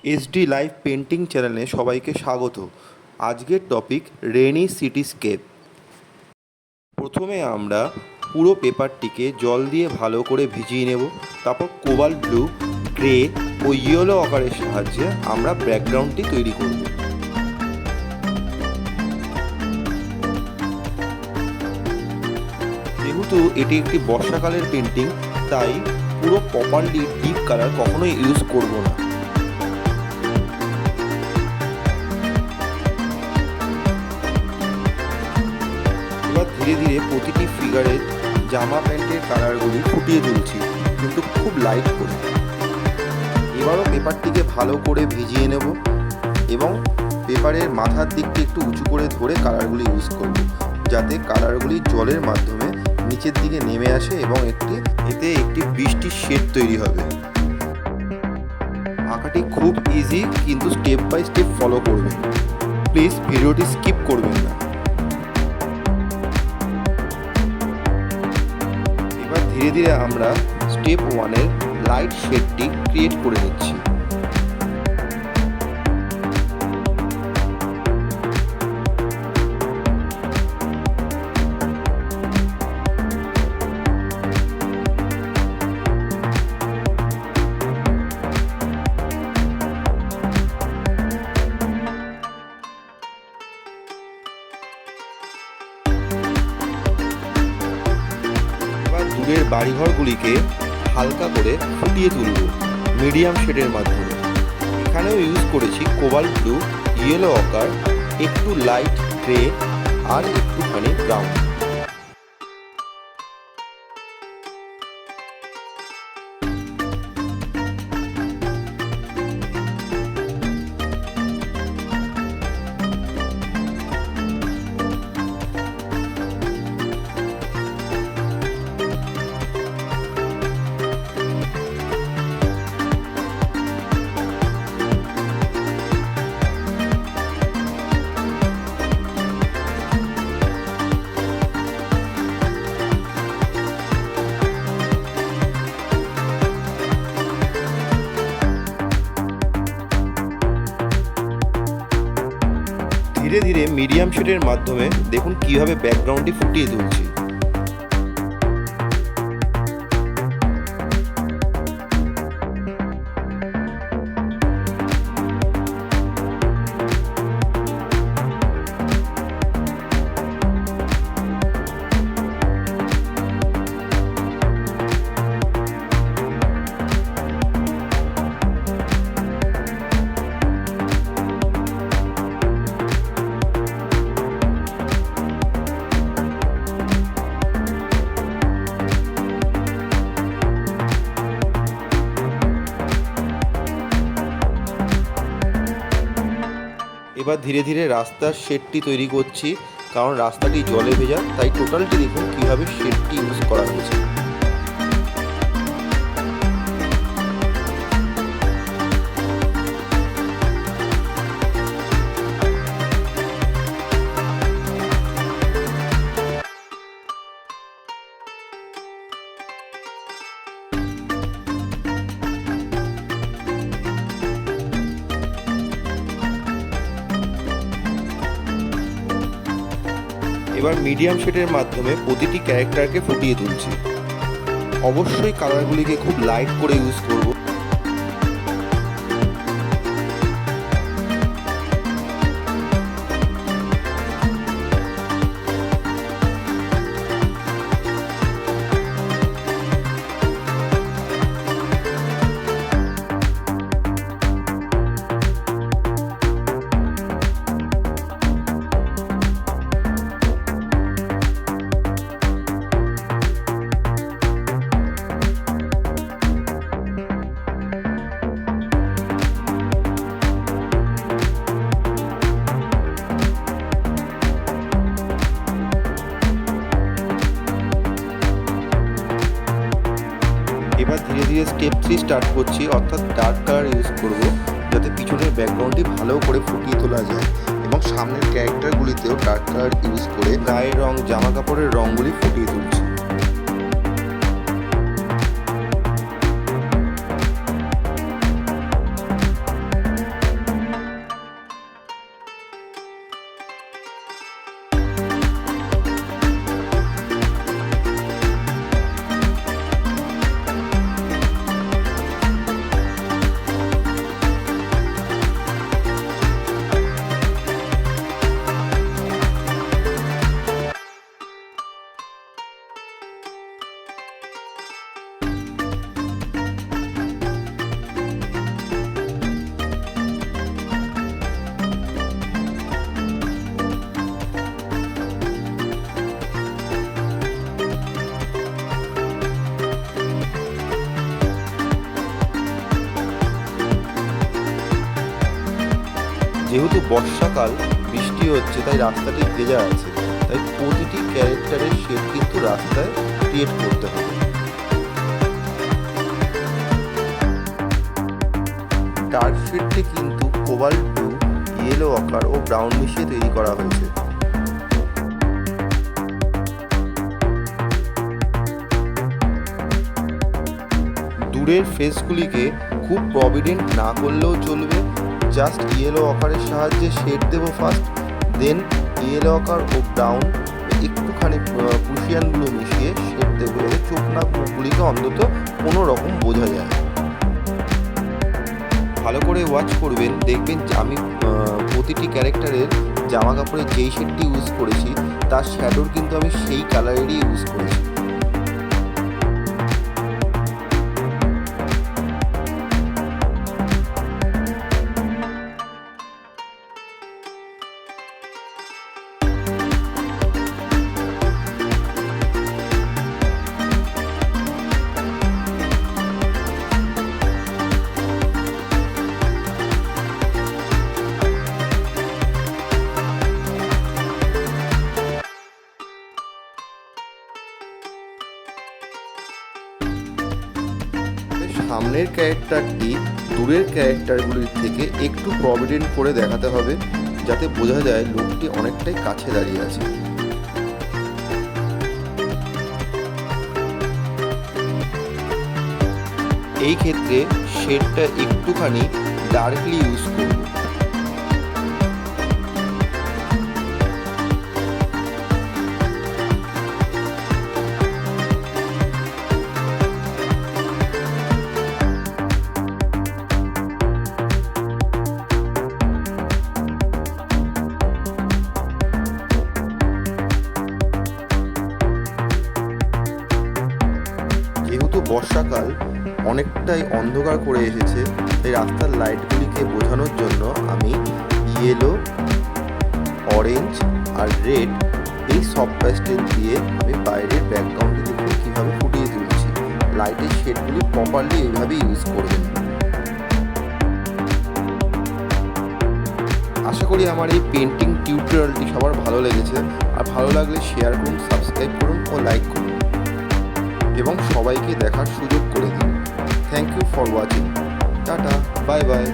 SD live painting চ্যানেলে সবাইকে স্বাগত। আজকের টপিক রেনি সিটিস্কেপ। প্রথমে আমরা পুরো পেপারটিকে জল দিয়ে ভালো করে ভিজিয়ে নেব। তারপর কোবাল্ট ব্লু, গ্রে ও ইয়েলো আকারের সাহায্যে আমরা ব্যাকগ্রাউন্ডটি তৈরি করব। যেহেতু এটি একটি বর্ষাকালের পেন্টিং, তাই পুরো প্রপারলি ডিপ কালার কখনোই ইউজ করব না। এবার ধীরে ধীরে প্রতিটি ফিগারের জামা প্যান্টের কালারগুলি ফুটিয়ে তুলছি, কিন্তু খুব লাইট করে। এবারও পেপারটিকে ভালো করে ভিজিয়ে নেব এবং পেপারের মাথার দিকটি একটু উঁচু করে ধরে কালারগুলি ইউজ করব, যাতে কালারগুলি জলের মাধ্যমে নিচের দিকে নেমে আসে এবং এতে একটি বৃষ্টির শেড তৈরি হবে। আঁকাটি খুব ইজি, কিন্তু স্টেপ বাই স্টেপ ফলো করবেন। প্লিজ ভিডিওটি স্কিপ করবেন না। এবার ধীরে ধীরে আমরা স্টেপ 1-এর লাইট শেডটি ক্রিয়েট করে নিচ্ছি। দূরের বাড়িঘরগুলিকে হালকা করে ফুটিয়ে তুলব মিডিয়াম শেডের মাধ্যমে। এখানেও ইউজ করেছি কোবাল্ট ব্লু, ইয়েলো অকার, একটু লাইট গ্রে আর একটুখানি ব্রাউন। ধীরে ধীরে মিডিয়াম শেডের মাধ্যমে দেখুন কিভাবে ব্যাকগ্রাউন্ডটি ফুটিয়ে তুলছি। এবার ধীরে ধীরে রাস্তার শেডটি তৈরি করছি, কারণ রাস্তাটি জলে ভেজা, তাই টোটালটি দেখুন কীভাবে শেডটি ইউজ করা হয়েছে। এবার মিডিয়াম শেডের মাধ্যমে প্রতিটি ক্যারেক্টারকে ফুটিয়ে তুলছি। অবশ্যই কালারগুলিকে খুব লাইট করে ইউজ করব। এবার ধীরে ধীরে স্টেপ 3 স্টার্ট করছি, অর্থাৎ ডার্ক কালার ইউজ করব, যাতে পিছনের ব্যাকগ্রাউন্ডটি ভালো করে ফুটিয়ে তোলা যায় এবং সামনের ক্যারেক্টারগুলিতেও ডার্ক কালার ইউজ করে গায়ের রং, জামা কাপড়ের রঙগুলি ফুটিয়ে তুলছি। যেহেতু বর্ষাকাল, বৃষ্টি হচ্ছে, তাই রাস্তাটি ভেজা আছে, তাই প্রতিটি ক্যারেক্টারের শেড কিন্তু রাস্তায় ক্রিয়েট করতে হবে। ডার্ক শেডটি কিন্তু কোবাল্ট ব্লু, ইয়েলো অকার ও ব্রাউন মিশিয়ে তৈরি করা হয়েছে। দূরের ফেসগুলিকে খুব প্রভিডেন্ট না করলেও চলবে। জাস্ট ইয়েলো অকারের সাহায্যে শেড দেবো ফার্স্ট, দেন ইয়েলো অকার ও ব্রাউন একটুখানি প্রুশিয়ান ব্লু মিশিয়ে শেড দেবো, যাতে চোখ নাক মুখগুলিকে অন্তত কোনো রকম বোঝা যায়। ভালো করে ওয়াচ করবেন, দেখবেন আমি প্রতিটি ক্যারেক্টারের জামা কাপড়ের যেই শেডটি ইউজ করেছি তার শ্যাডোর কিন্তু আমি সেই কালারেরই ইউজ করেছি। সামনের ক্যারেক্টারটি দূরের ক্যারেক্টারগুলির থেকে একটু প্রভিডেন্ট করে দেখাতে হবে, যাতে বোঝা যায় লোকটি অনেকটাই কাছে দাঁড়িয়ে আছে। এই ক্ষেত্রে শেডটা একটুখানি ডার্কলি ইউজ করব। যেহেতু বর্ষাকাল, অনেকটাই অন্ধকার করে এসেছে, তাই রাস্তার লাইটগুলিকে বোঝানোর জন্য আমি ইয়েলো, অরেঞ্জ আর রেড এই সফট প্যাস্টেল দিয়ে আমি বাইরের ব্যাকগ্রাউন্ডে দেখুন কীভাবে ফুটিয়ে তুলছি। লাইটের শেডগুলি প্রপারলি এইভাবে ইউজ করবেন। আশা করি আমার এই পেন্টিং টিউটোরিয়ালটি সবার ভালো লেগেছে, আর ভালো লাগলে শেয়ার করুন, সাবস্ক্রাইব করুন ও লাইক করুন এবং সবাইকে দেখার সুযোগ করে দিন। Thank you for watching. Tata, bye by.